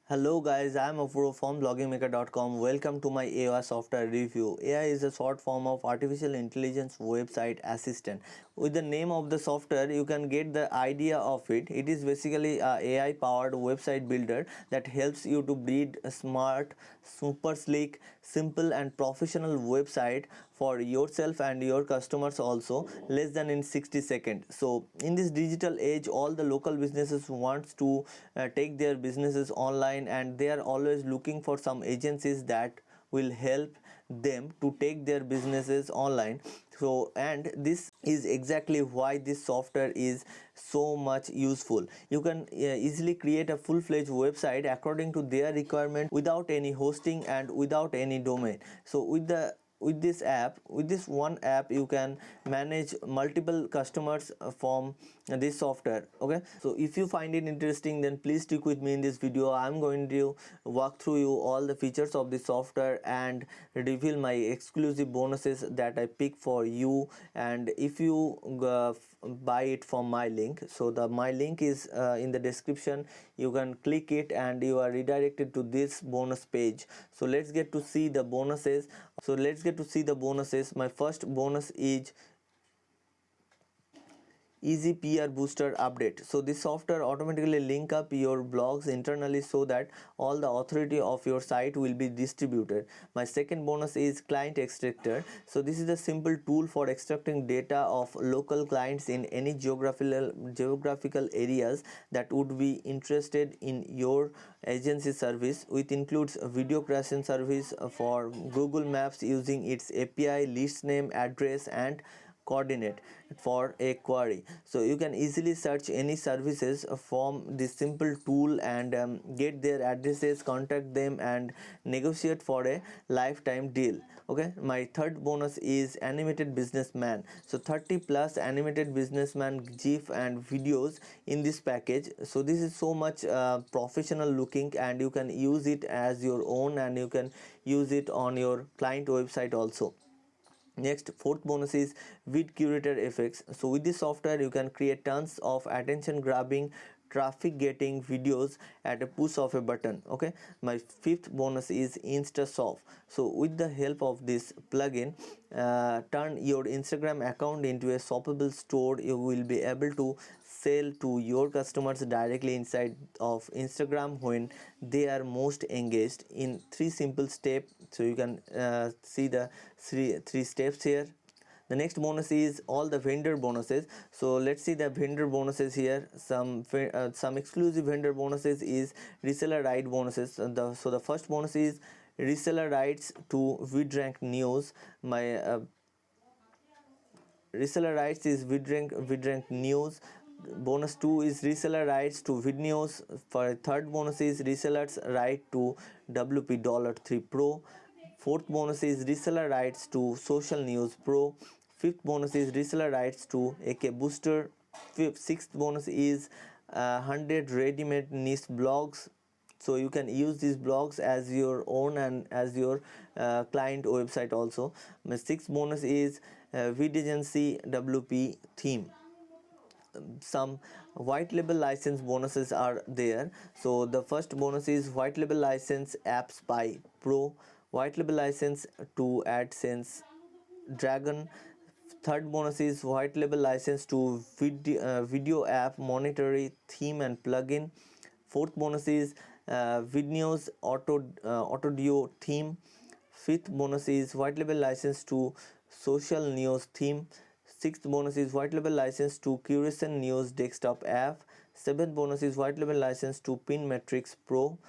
Hello guys, I am Afuro from bloggingmaker.com. Welcome to my AI software review. AI is a short form of artificial intelligence website assistant. With the name of the software, you can get the idea of it. It is basically a AI powered website builder that helps you to build a smart, super sleek, simple and professional website for yourself and your customers also less than in 60 seconds. So in this digital age, all the local businesses wants to take their businesses online, and they are always looking for some agencies that will help them to take their businesses online. So and this is exactly why this software is so much useful. You can easily create a full-fledged website according to their requirement without any hosting and without any domain. So with this one app, you can manage multiple customers from this software. Okay, so if you find it interesting, then please stick with me in this video. I'm going to walk through you all the features of the software and reveal my exclusive bonuses that I pick for you. And if you buy it from my link, so my link is in the description, you can click it and you are redirected to this bonus page. So let's get to see the bonuses. My first bonus is Easy PR Booster update. So this software automatically link up your blogs internally so that all the authority of your site will be distributed. My second bonus is Client Extractor. So this is a simple tool for extracting data of local clients in any geographical areas that would be interested in your agency service, which includes a video creation service for Google Maps using its API, list name, address and coordinate for a query. So you can easily search any services from this simple tool and get their addresses, contact them and negotiate for a lifetime deal. Okay, my third bonus is Animated Businessman. So 30 plus animated businessman gif and videos in this package. So this is so much professional looking, and you can use it as your own, and you can use it on your client website also. Next, fourth bonus is Vid Curator Effects. So with this software, you can create tons of attention grabbing, traffic getting videos at a push of a button. Okay, my fifth bonus is InstaSoft. So with the help of this plugin, turn your Instagram account into a shoppable store. You will be able to sell to your customers directly inside of Instagram when they are most engaged in three simple steps. So you can see the three steps here. The next bonus is all the vendor bonuses. So let's see the vendor bonuses here. Some exclusive vendor bonuses is reseller right bonuses. So the first bonus is reseller rights to VidRank News. My reseller rights is VidRank News. Bonus 2 is reseller rights to VidNews. For third bonus is resellers right to WP $3 Pro. Fourth bonus is reseller rights to Social News Pro. Fifth bonus is reseller rights to AK Booster. Sixth bonus is 100 ready-made niche blogs. So you can use these blogs as your own and as your client website also. My sixth bonus is VidAgency WP theme. Some white label license bonuses are there. So the first bonus is white label license Apps by Pro, white label license to AdSense Dragon. Third bonus is white label license to video app monetary theme and plugin. Fourth bonus is VidNews audio theme. Fifth bonus is white label license to social news theme. Sixth bonus is white label license to Curation News desktop app. Seventh bonus is white label license to Pin Matrix Pro.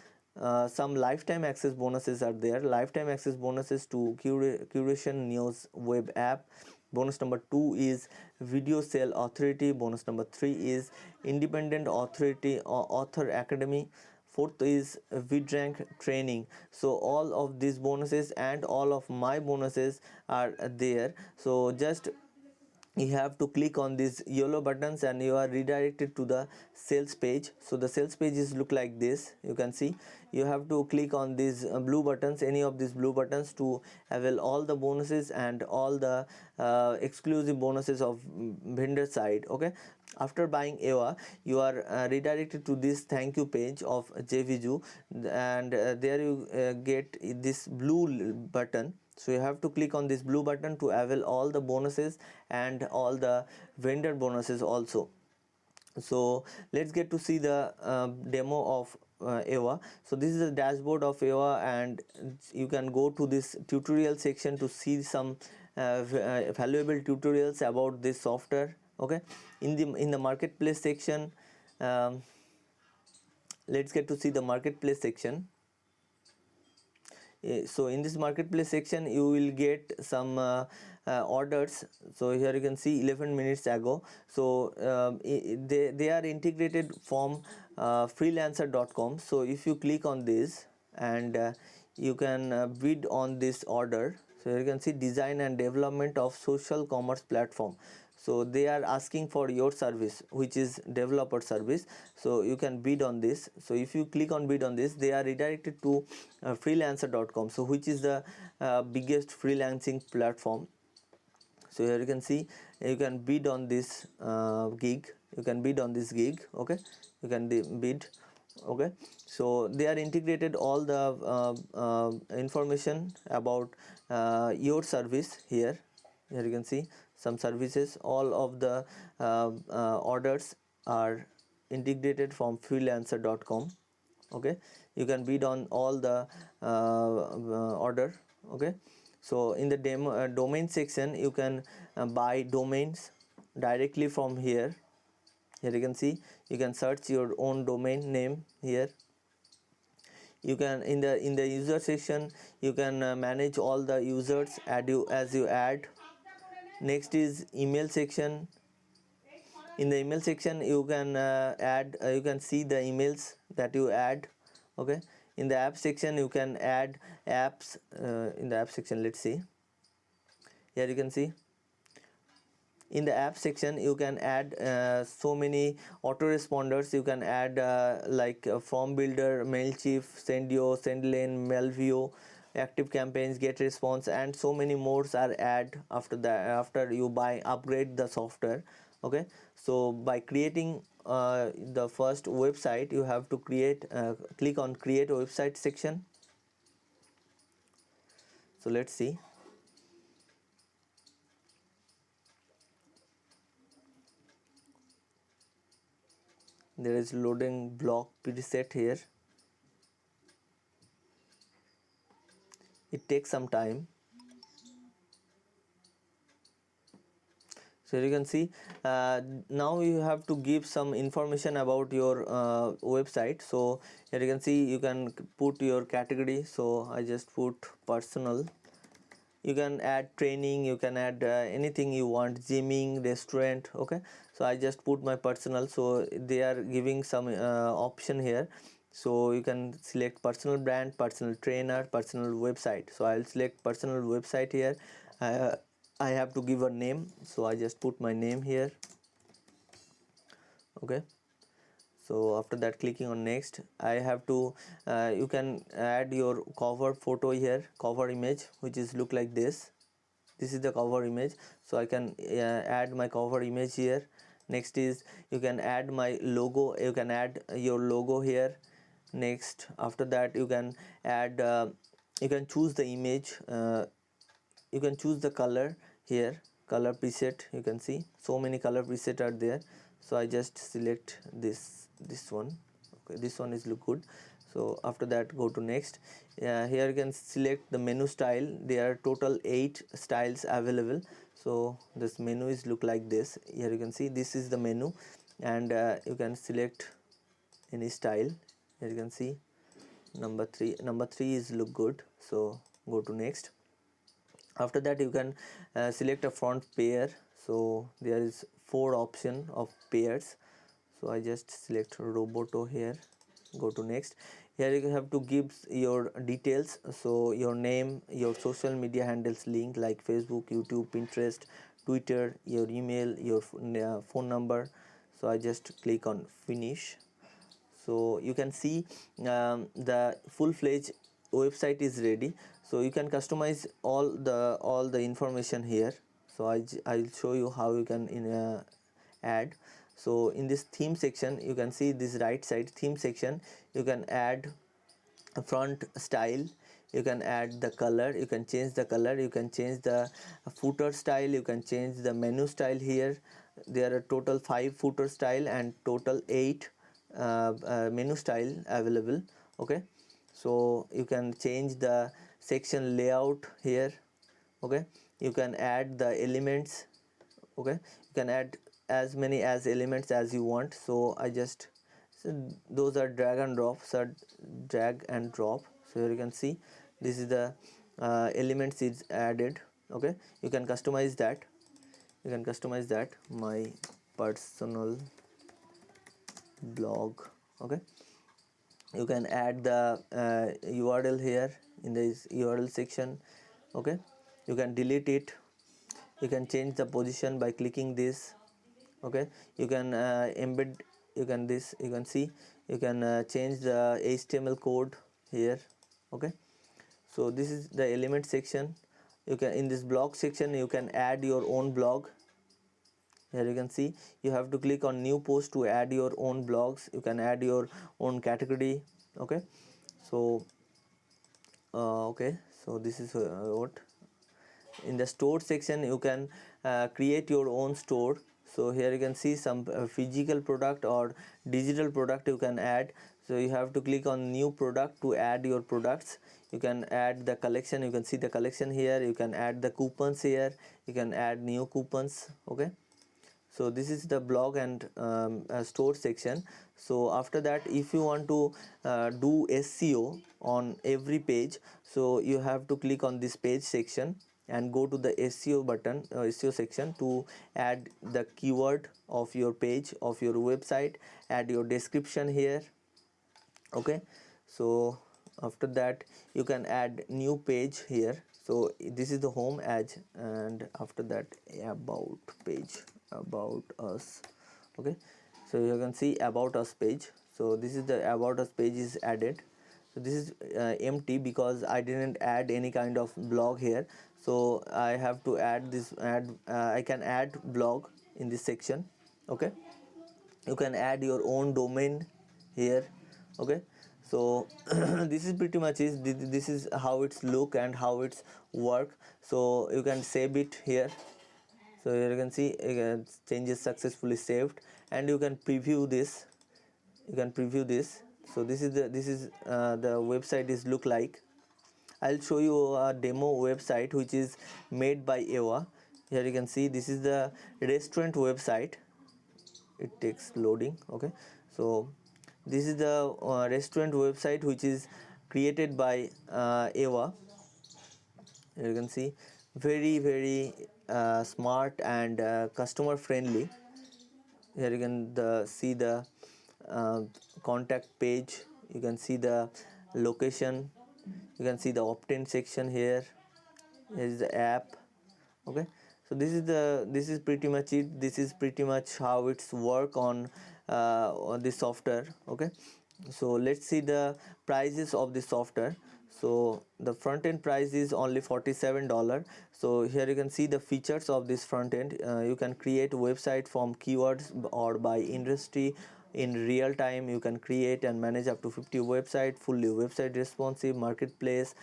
Some lifetime access bonuses are there. Lifetime access bonuses to Curation News web app. Bonus number 2 is Video Sale Authority. Bonus number 3 is Independent Authority Author Academy. Fourth is VidRank training. So all of these bonuses and all of my bonuses are there. So just you have to click on these yellow buttons and you are redirected to the sales page. So the sales page is look like this. You can see you have to click on these blue buttons, any of these blue buttons, to avail all the bonuses and all the exclusive bonuses of vendor side. Okay, after buying EVA, you are redirected to this thank you page of JVZoo, and there you get this blue button. So you have to click on this blue button to avail all the bonuses and all the vendor bonuses also. So let's get to see the demo of EVA. So this is the dashboard of EVA, and you can go to this tutorial section to see some valuable tutorials about this software. Okay, in the marketplace section, let's get to see the marketplace section. So in this marketplace section you will get some orders. So here you can see 11 minutes ago. So they are integrated from freelancer.com. so if you click on this, and you can bid on this order. So you can see design and development of social commerce platform. So they are asking for your service, which is developer service. So you can bid on this. So if you click on bid on this, they are redirected to freelancer.com, so which is the biggest freelancing platform. So here you can see you can bid on this gig. You can bid on this gig. Okay, you can bid. Okay, so they are integrated all the information about your service here. Here you can see some services. All of the orders are integrated from freelancer.com. Okay, you can bid on all the order. Okay, so in the domain section you can buy domains directly from here. Here you can see you can search your own domain name here. You can in the user section you can manage all the users as you add. Next is email section. In the email section you can add you can see the emails that you add. Okay, in the app section you can add apps. In the app section, let's see, here you can see in the app section you can add so many autoresponders. You can add like form builder, Mailchimp, Sendio, Sendlane, Mailview, active campaigns, get response, and so many more are add after that, after you buy upgrade the software. Okay, so by creating the first website, you have to create click on create website section. So let's see. There is loading block preset here. It takes some time. So you can see now you have to give some information about your website. So here you can see you can put your category. So I just put personal. You can add training, you can add anything you want, gymming, restaurant. Okay, so I just put my personal. So they are giving some option here. So you can select personal brand, personal trainer, personal website. So I'll select personal website here. I have to give a name, so I just put my name here. Okay, so after that clicking on next, I have to you can add your cover photo here, cover image, which is look like this. This is the cover image, so I can add my cover image here. Next is you can add my logo. You can add your logo here. Next, after that you can add you can choose the image. You can choose the color here, color preset. You can see so many color preset are there. So I just select this one. Okay, this one is look good. So after that go to next. Here you can select the menu style. There are total 8 styles available. So this menu is look like this. Here you can see this is the menu, and you can select any style. Here you can see number 3 is look good. So go to next. After that you can select a font pair. So there is 4 option of pairs. So I just select Roboto here. Go to next. Here you have to give your details. So your name, your social media handles link like Facebook, YouTube, Pinterest, Twitter, your email, your phone number. So I just click on finish. So you can see the full-fledged website is ready. So you can customize all the information here. So I'll show you how you can add. So in this theme section, you can see this right side theme section, you can add a front style, you can add the color, you can change the color, you can change the footer style, you can change the menu style. Here there are total 5 footer style and total 8 menu style available. Okay, so you can change the section layout here. Okay, you can add the elements. Okay, you can add as many as elements as you want. So I just, so those are drag and drop, so drag and drop. So here you can see this is the elements is added. Okay, you can customize that, you can customize that, my personal blog. Okay, you can add the URL here in this URL section. Okay, you can delete it, you can change the position by clicking this. Okay, you can embed, you can this, you can see, you can change the HTML code here. Okay, so this is the element section. You can, in this blog section, you can add your own blog. Here you can see you have to click on new post to add your own blogs. You can add your own category. Okay, so okay, so this is what in the store section you can create your own store. So here you can see some physical product or digital product you can add. So you have to click on new product to add your products. You can add the collection, you can see the collection here, you can add the coupons here, you can add new coupons. Okay, so this is the blog and store section. So after that, if you want to do SEO on every page, so you have to click on this page section and go to the SEO button, SEO section, to add the keyword of your page, of your website, add your description here. Okay, so after that you can add new page here. So this is the home edge, and after that about page, about us. Okay, so you can see about us page. So this is the about us page is added. So this is empty because I didn't add any kind of blog here. So I have to add this, I can add blog in this section. Okay, you can add your own domain here. Okay, so this is pretty much is, this is how it's look and how it's work. So you can save it here. So here you can see changes successfully saved, and you can preview this, you can preview this. So this is the website is look like. I'll show you a demo website which is made by Eva. Here you can see this is the restaurant website. It takes loading. Okay, so this is the restaurant website which is created by Eva. Here you can see very smart and customer friendly. Here you can see the uh, contact page, you can see the location, you can see the opt-in section here. Here is the app. Okay, so this is pretty much it. This is pretty much how it's work on this software. Okay, so let's see the prices of the software. So the front end price is only $47. So here you can see the features of this front end. You can create website from keywords or by industry in real time. You can create and manage up to 50 website, fully website responsive, marketplace,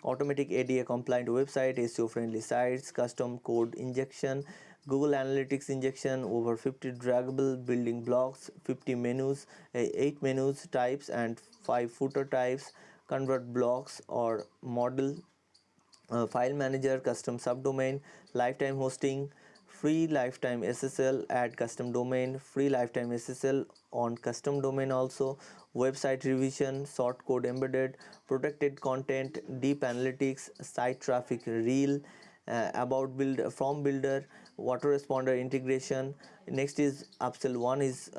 automatic ADA compliant website, SEO friendly sites, custom code injection, Google Analytics injection, over 50 draggable building blocks, 50 menus, 8 menus types and 5 footer types, convert blocks or model, file manager, custom subdomain, lifetime hosting, free lifetime SSL, add custom domain, free lifetime SSL on custom domain also, website revision, short code embedded, protected content, deep analytics, site traffic reel, about build from builder, autoresponder integration. Next is upsell one is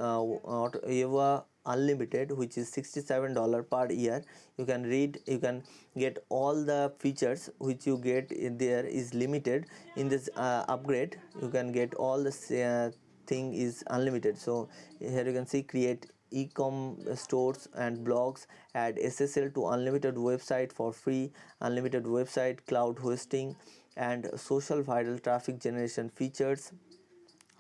Eva Unlimited, which is $67 per year. You can read, you can get all the features which you get in there is limited. In this upgrade you can get all the thing is unlimited. So here you can see create e-com stores and blogs, add SSL to unlimited website for free, unlimited website, cloud hosting, and social viral traffic generation features.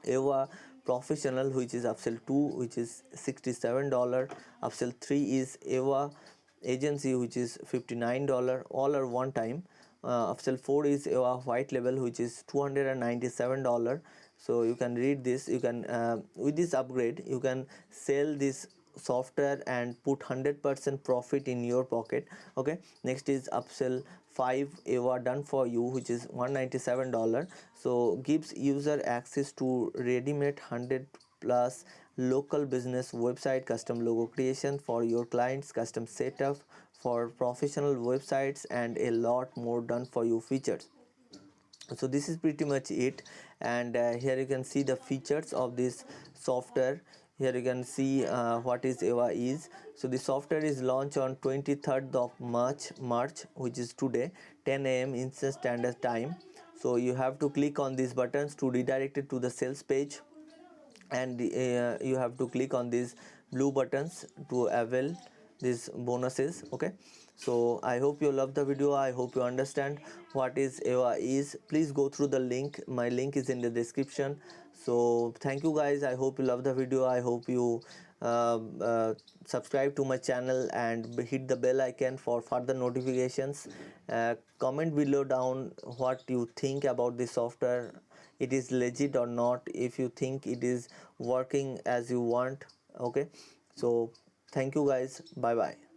Ava Professional, which is upsell 2, which is $67. Upsell 3 is Ava Agency, which is $59. All are one time. Upsell 4 is Ava White Label, which is $297. So you can read this. You can with this upgrade you can sell this software and put 100% profit in your pocket. Okay, next is upsell 5 Ava Done For You, which is $197. So gives user access to ready-made 100 plus local business website, custom logo creation for your clients, custom setup for professional websites, and a lot more done for you features. So this is pretty much it. And here you can see the features of this software. Here you can see what is Ava is. So the software is launched on 23rd of March, which is today, 10 a.m. Eastern Standard Time. So you have to click on these buttons to redirect it to the sales page, and you have to click on these blue buttons to avail these bonuses. Okay, so I hope you love the video. I hope you understand what is Ava is. Please go through the link. My link is in the description. So thank you guys. I hope you love the video. I hope you subscribe to my channel and hit the bell icon for further notifications. Comment below down what you think about this software. It is legit or not, if you think it is working as you want. Okay, so thank you guys. Bye bye.